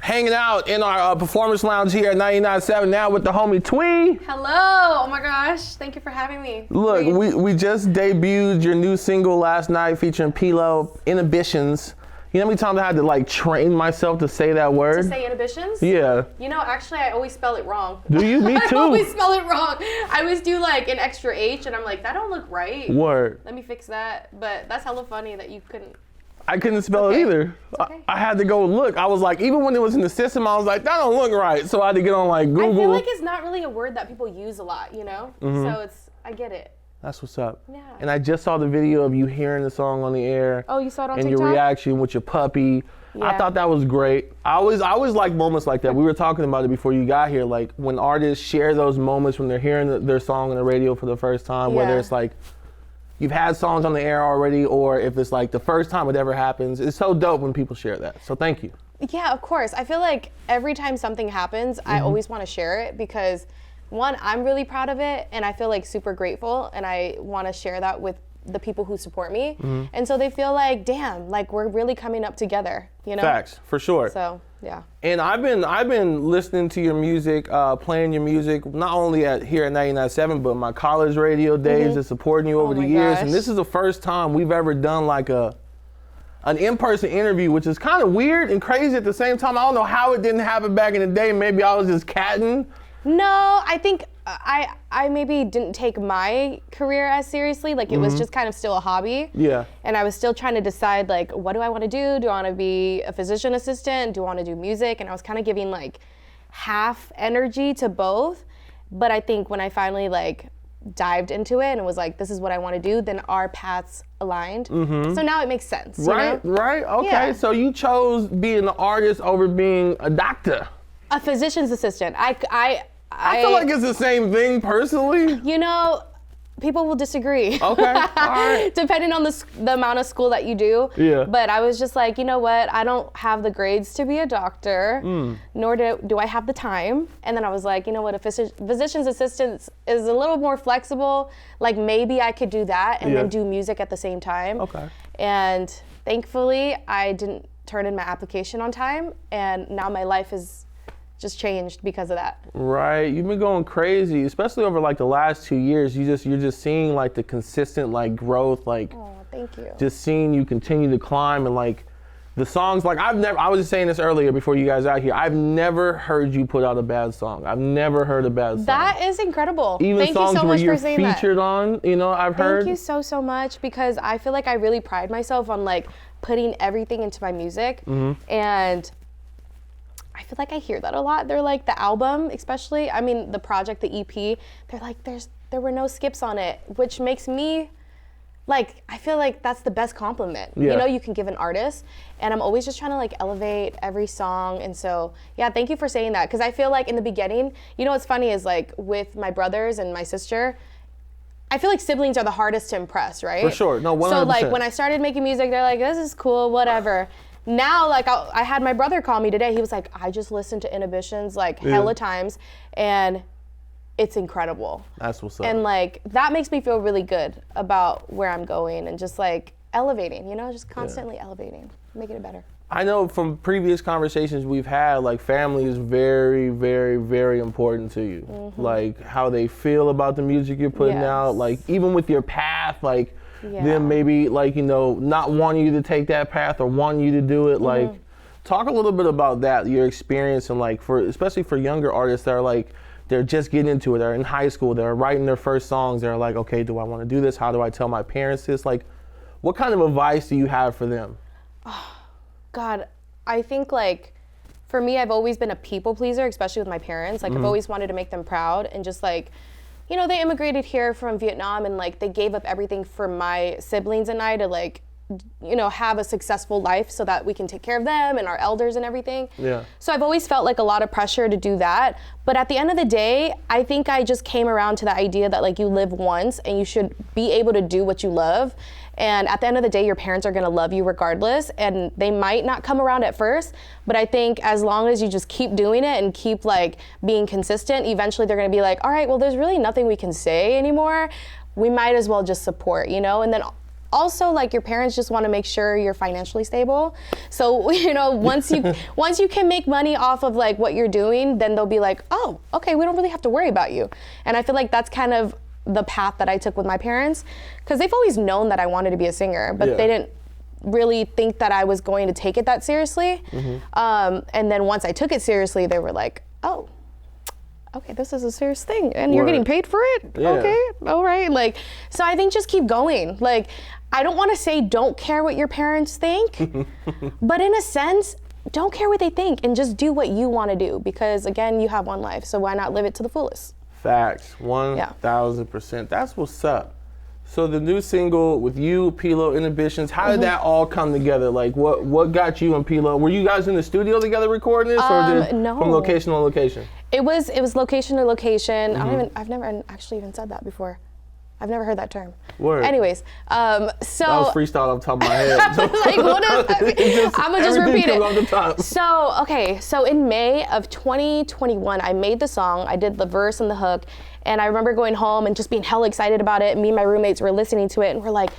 hanging out in our performance lounge here at 99.7 now with the homie Thuy. Hello, oh my gosh, thank you for having me. Look, we just debuted your new single last night featuring Pilo, Inhibitions. You know how many times I had to like train myself to say that word? To say Inhibitions? Yeah. You know, actually I always spell it wrong. Do you? Me too. I always spell it wrong. I always do like an extra H and I'm like, that don't look right. Word. Let me fix that. But that's hella funny that you couldn't. I couldn't spell it either. Okay. I had to go look. I was like, even when it was in the system, I was like, that don't look right. So I had to get on like Google. I feel like it's not really a word that people use a lot, you know? So I get it. That's what's up. Yeah. And I just saw the video of you hearing the song on the air. Oh, you saw it on and TikTok? your reaction with your puppy. I Yeah. thought that was great. I always like moments like that. We were talking about it before you got here. Like when artists share those moments when they're hearing their song on the radio for the first time, whether Yeah. it's like you've had songs on the air already or if it's like the first time it ever happens. It's so dope when people share that. So thank you. Yeah, of course. I feel like every time something happens, I always want to share it because one, I'm really proud of it and I feel like super grateful and I want to share that with the people who support me. And so they feel like, damn, like we're really coming up together, you know? Facts, for sure. So, yeah. And I've been listening to your music, playing your music, not only here at 99.7, but my college radio days and supporting you over the my years. gosh. And this is the first time we've ever done like an in-person interview, which is kind of weird and crazy at the same time. I don't know how it didn't happen back in the day. Maybe I was just catting. No, I think I maybe didn't take my career as seriously. Like it was just kind of still a hobby. Yeah. And I was still trying to decide like, what do I want to do? Do I want to be a physician assistant? Do I want to do music? And I was kind of giving like half energy to both. But I think when I finally like dived into it and was like, this is what I want to do, then our paths aligned. So now it makes sense. Right, you know? right. Okay. Yeah. So you chose being an artist over being a doctor. A physician's assistant. I feel like it's the same thing personally. You know, people will disagree. Okay, all right. Depending on the amount of school that you do. Yeah. But I was just like, you know what? I don't have the grades to be a doctor, nor do I have the time. And then I was like, you know what? A physician's assistant is a little more flexible. Like maybe I could do that and then do music at the same time. Okay. And thankfully, I didn't turn in my application on time. And now my life is just changed because of that. Right, you've been going crazy, especially over like the last 2 years. You're just seeing like the consistent like growth, like Thank you. just seeing you continue to climb and like the songs. Like I was just saying this earlier before you guys out here. I've never heard you put out a bad song. I've never heard a bad song. That is incredible. Even Thank songs you so where much you're for saying that. featured on, you know, I've heard. Thank you so much because I feel like I really pride myself on like putting everything into my music and I feel like I hear that a lot. They're like the album, especially, I mean the project, the EP, they're like there were no skips on it, which makes me like, I feel like that's the best compliment, you know, you can give an artist. And I'm always just trying to like elevate every song. And so, yeah, thank you for saying that. Cause I feel like in the beginning, you know, what's funny is like with my brothers and my sister, I feel like siblings are the hardest to impress, right? For sure, no, 100%. So like when I started making music, they're like, this is cool, whatever. Now, like I had my brother call me today. He was like, I just listened to Inhibitions like hella times and it's incredible. That's what's up. And like, that makes me feel really good about where I'm going and just like elevating, you know, just constantly elevating, making it better. I know from previous conversations we've had, like family is very, very, very important to you. Like how they feel about the music you're putting out, like even with your path, like them maybe like, you know, not wanting you to take that path or wanting you to do it. Like talk a little bit about that, your experience and like especially for younger artists that are like, they're just getting into it, they're in high school, they're writing their first songs, they're like, okay, do I want to do this? How do I tell my parents this? Like, what kind of advice do you have for them? God, I think like, for me, I've always been a people pleaser, especially with my parents. Like I've always wanted to make them proud and just like, you know, they immigrated here from Vietnam and like they gave up everything for my siblings and I to like, you know, have a successful life so that we can take care of them and our elders and everything. Yeah. So I've always felt like a lot of pressure to do that. But at the end of the day, I think I just came around to the idea that like you live once and you should be able to do what you love. And at the end of the day, your parents are gonna love you regardless, and they might not come around at first, but I think as long as you just keep doing it and keep like being consistent, eventually they're gonna be like, all right, well, there's really nothing we can say anymore. We might as well just support, you know? And then also like your parents just want to make sure you're financially stable. So, you know, once you can make money off of like what you're doing, then they'll be like, oh, okay, we don't really have to worry about you. And I feel like that's kind of the path that I took with my parents, because they've always known that I wanted to be a singer, but they didn't really think that I was going to take it that seriously. And then once I took it seriously, they were like, oh, okay, this is a serious thing and you're getting paid for it? Okay, all right. Like, so I think just keep going. Like, I don't want to say don't care what your parents think, but in a sense, don't care what they think and just do what you want to do, because again, you have one life, so why not live it to the fullest? Facts, 1000%. That's what's up. So the new single with you, Pilo, Inhibitions, how did that all come together? Like, what got you and Pilo? Were you guys in the studio together recording this, or no. from location to location? It was location to location. I've never actually even said that before. I've never heard that term. Word. Anyways, so that was freestyle off the top of my head. like, what is that? I'm gonna just repeat it. Off the top. So in May of 2021, I made the song. I did the verse and the hook, and I remember going home and just being hella excited about it. Me and my roommates were listening to it, and we're like,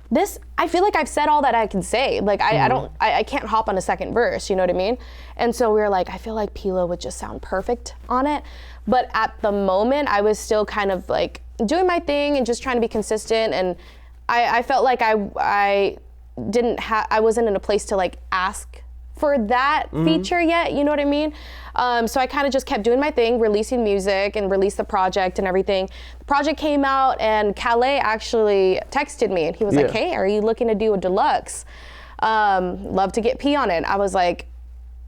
this, I feel like I've said all that I can say. Like, I can't hop on a second verse, you know what I mean? And so we were like, I feel like Pilo would just sound perfect on it. But at the moment, I was still kind of like doing my thing and just trying to be consistent. And I felt like I wasn't in a place to like ask for that feature yet, you know what I mean? So I kind of just kept doing my thing, releasing music and released the project and everything. The project came out, and Calais actually texted me, and he was like, hey, are you looking to do a deluxe? Love to get P on it. I was like,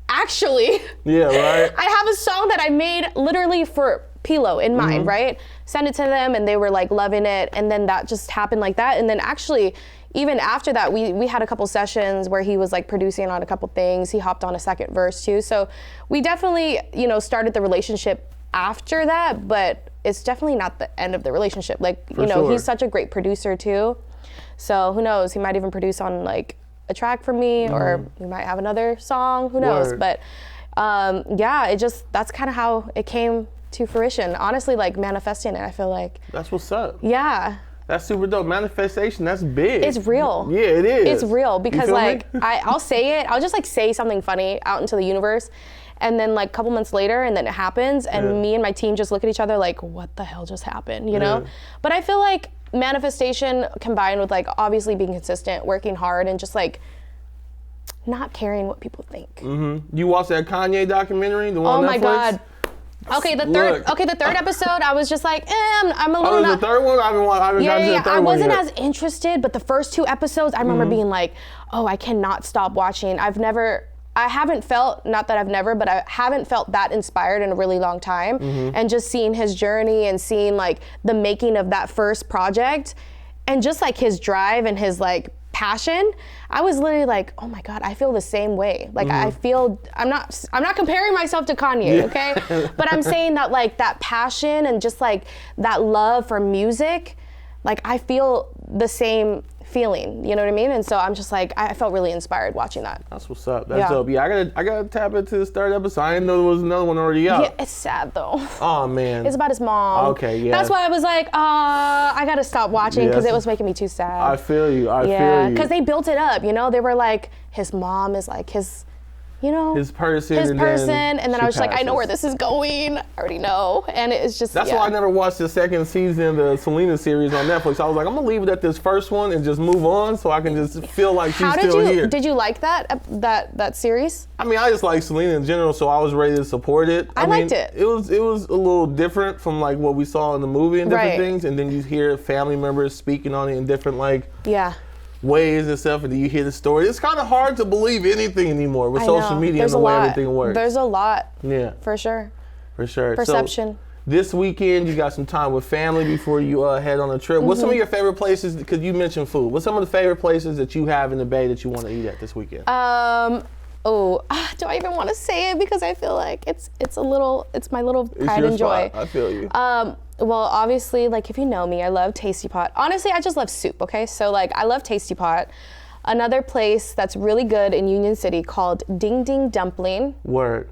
actually, I have a song that I made literally for Pilo in mind, right? Send it to them, and they were like loving it, and then that just happened like that. And then actually, even after that, we had a couple sessions where he was like producing on a couple things. He hopped on a second verse too. So we definitely, you know, started the relationship after that, but it's definitely not the end of the relationship. Like, you know, he's such a great producer too. So who knows, he might even produce on like a track for me, or we might have another song, who knows? But yeah, that's kind of how it came to fruition. Honestly, like manifesting it, I feel like. That's what's up. Yeah. That's super dope. Manifestation, that's big. It's real. Yeah, it is. It's real, because like I'll say it, I'll just like say something funny out into the universe, and then like a couple months later, and then it happens, and me and my team just look at each other like, what the hell just happened, you know? But I feel like manifestation combined with like obviously being consistent, working hard, and just like not caring what people think. You watched that Kanye documentary, the one on Netflix? Oh my God. Okay, the third episode, I was just like, I'm a little. Oh, the third one? I haven't gotten to the third one. I wasn't as interested, but the first two episodes, I remember being like, oh, I cannot stop watching. I haven't felt, not that I've never, but I haven't felt that inspired in a really long time. And just seeing his journey and seeing like the making of that first project, and just like his drive and his like passion, I was literally like, oh my God, I feel the same way. Like I feel, I'm not comparing myself to Kanye, okay? But I'm saying that like that passion and just like that love for music, like I feel the same feeling, you know what I mean? And so I'm just like, I felt really inspired watching that. That's what's up. That's dope. Yeah, I gotta tap into this third episode. I didn't know there was another one already out. Yeah, it's sad though. Oh man. It's about his mom. Okay, yeah. That's why I was like, I gotta stop watching, because it was making me too sad. I feel you. I feel you. Because they built it up, you know? They were like, his mom is like his, you know, his person, and then I was just like, I know where this is going. I already know. And it's just, that's why I never watched the second season of the Selena series on Netflix. I was like, I'm gonna leave it at this first one and just move on, so I can just feel like she's still here. Did you like that series? I mean, I just like Selena in general, so I was ready to support it. I liked it. It was a little different from like what we saw in the movie and different things, and then you hear family members speaking on it in different like ways and stuff, and then you hear the story. It's kind of hard to believe anything anymore with social media and the way everything works. There's a lot. Yeah. For sure. For sure. Perception. So, this weekend, you got some time with family before you head on a trip. What's some of your favorite places, because you mentioned food, what's some of the favorite places that you have in the Bay that you want to eat at this weekend? Do I even want to say it? Because I feel like it's my little pride and joy. I feel you. Well, obviously, like if you know me, I love Tasty Pot. Honestly, I just love soup, okay? So like I love Tasty Pot. Another place that's really good in Union City called Ding Ding Dumpling. Word.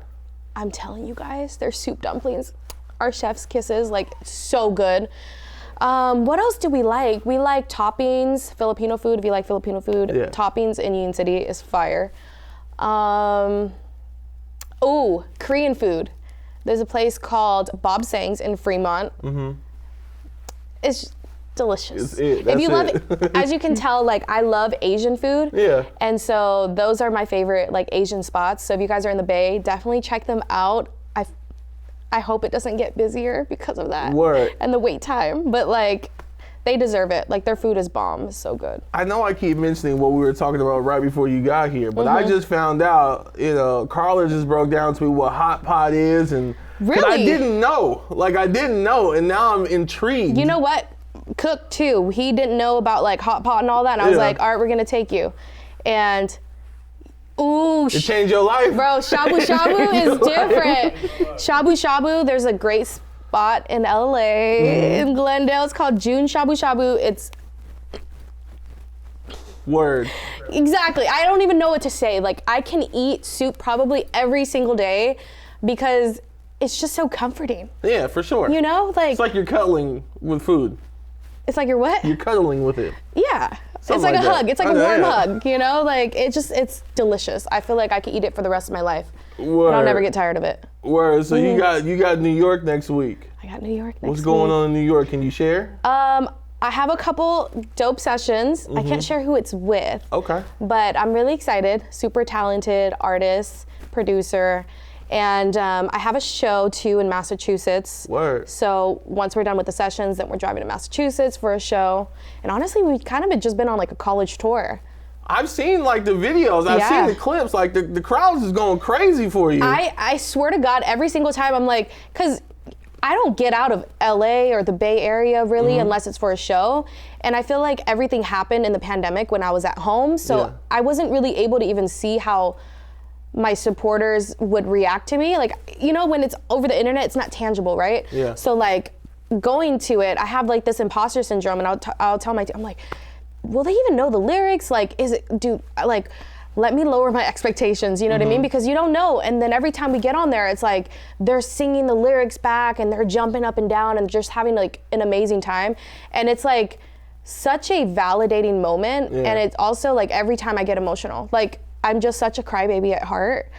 I'm telling you guys, their soup dumplings are chef's kisses, like so good. What else do we like? We like toppings, Filipino food. If you like Filipino food, toppings in Union City is fire. Korean food. There's a place called Bob Sang's in Fremont. It's delicious. If you love it, as you can tell, like I love Asian food. Yeah. And so those are my favorite like Asian spots. So if you guys are in the Bay, definitely check them out. I hope it doesn't get busier because of that. Word. And the wait time. But like they deserve it. Like their food is bomb. It's so good. I know I keep mentioning what we were talking about right before you got here, but I just found out, Carla just broke down to me what hot pot is, and really? I didn't know. Like I didn't know, and now I'm intrigued. You know what? Cook too. He didn't know about like hot pot and all that. And I was like, all right, we're gonna take you. And it changed your life. Bro, shabu shabu is different. Shabu shabu, there's a great spot in LA, in Glendale. It's called June Shabu Shabu. It's Word. Exactly. I don't even know what to say. Like I can eat soup probably every single day because it's just so comforting. Yeah, for sure. Like it's like you're cuddling with food. It's like you're what? You're cuddling with it. Yeah. It's like a hug. It's like a warm hug, like it's delicious. I feel like I could eat it for the rest of my life. Word. And I'll never get tired of it. Word. So you got New York next week. I got New York next week. What's going on in New York? Can you share? I have a couple dope sessions. I can't share who it's with. Okay. But I'm really excited. Super talented artist, producer. And I have a show too in Massachusetts. Word. So once we're done with the sessions, then we're driving to Massachusetts for a show. And honestly, we've kind of just been on like a college tour. I've seen like the videos, I've seen the clips, like the crowds is going crazy for you. I swear to God, every single time I'm like, cause I don't get out of LA or the Bay Area really unless it's for a show. And I feel like everything happened in the pandemic when I was at home. So I wasn't really able to even see how my supporters would react to me. Like, when it's over the internet, it's not tangible, right? Yeah. So like going to it, I have like this imposter syndrome, and I'll tell my team, I'm like, will they even know the lyrics? Like, let me lower my expectations, you know what I mean? Because you don't know. And then every time we get on there, it's like they're singing the lyrics back and they're jumping up and down and just having like an amazing time. And it's like such a validating moment. And it's also like every time I get emotional, like I'm just such a crybaby at heart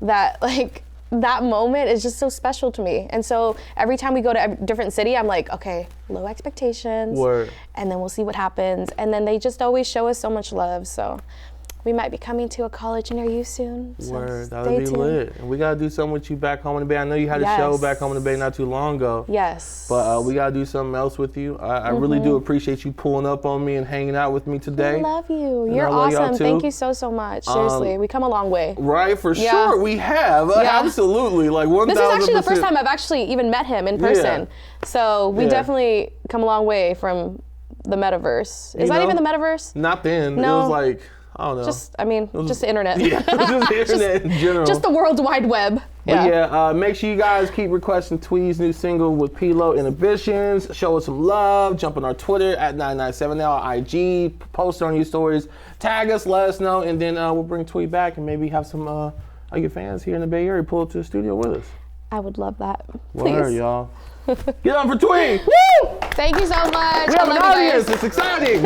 that like that moment is just so special to me. And so every time we go to a different city, I'm like, okay, low expectations. Word. And then we'll see what happens. And then they just always show us so much love. So we might be coming to a college near you soon. So Word, that would be lit. And we got to do something with you back home in the Bay. I know you had a show back home in the Bay not too long ago. Yes. But we got to do something else with you. I really do appreciate you pulling up on me and hanging out with me today. I love you. You're awesome. Thank you so much. Seriously, we come a long way. Right, for sure. We have. Absolutely. Like 1,000%. This is actually the first time I've actually even met him in person. So we definitely come a long way from the metaverse. Is that even the metaverse? Not then. No. It was like, I don't know. Just the internet. Yeah, just the internet in general. Just the World Wide Web. But make sure you guys keep requesting Thuy's new single with Pilo, Inhibitions. Show us some love. Jump on our Twitter at 997now, IG. Post on your stories. Tag us, let us know, and then we'll bring Thuy back and maybe have some of your fans here in the Bay Area pull up to the studio with us. I would love that. Please. Word, y'all. Get on for Thuy! Woo! Thank you so much. We have an audience. It's exciting.